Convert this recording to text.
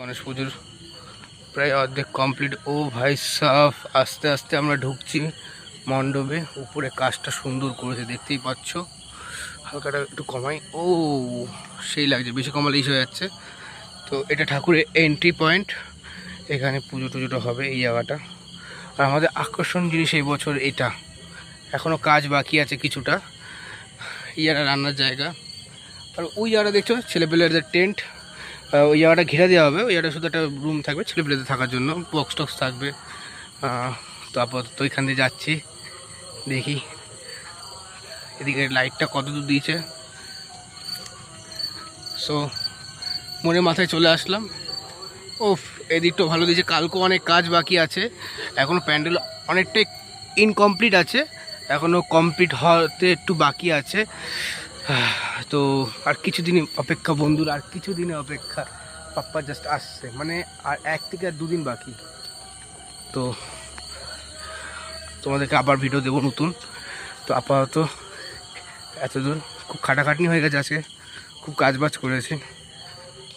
গণেশ পুজোর প্রায় অর্ধেক কমপ্লিট। ও ভাই সাফ, আস্তে আস্তে আমরা ঢুকছি মণ্ডপে। উপরে কাজটা সুন্দর করেছে, দেখতেই পাচ্ছ। হালকাটা একটু কমাই, ও সেই লাগছে, বেশি কমালে ইস হয়ে যাচ্ছে। তো এটা ঠাকুরের এন্ট্রি পয়েন্ট, এখানে পুজো টুজোটা হবে এই জায়গাটা। আর আমাদের আকর্ষণ জিনিস এই বছর এটা, এখনও কাজ বাকি আছে কিছুটা। এই জায়গাটা রান্নার জায়গা, আর ওই জায়গাটা দেখছো ছেলেপেলেদের টেন্ট, ওই জায়গাটা ঘিরে দেওয়া হবে। ওই জায়গাটা শুধু একটা রুম থাকবে ছেলেপেলেদের থাকার জন্য, বক্স টক্স থাকবে। তো আপাতত ওইখান দিয়ে যাচ্ছি, দেখি এদিকে লাইটটা কত দূর দিয়েছে। সো মনের মাথায় চলে আসলাম। ও এদিকটা ভালো দিয়েছে, কালকেও অনেক কাজ বাকি আছে, এখনও প্যান্ডেল অনেকটাই ইনকমপ্লিট আছে, এখনও কমপ্লিট হতে একটু বাকি আছে। তো আর কিছুদিনই অপেক্ষা বন্ধুরা, আর কিছুদিনে অপেক্ষা। পাপ্পা জাস্ট আসছে, মানে আর 1 থেকে 2 দিন বাকি। তো তোমাদেরকে আবার ভিডিও দেবো নতুন। তো আপাতত এতদূর, খুব খাটাখাটনি হয়ে গেছে আজকে, খুব কাজ বাজ করেছি।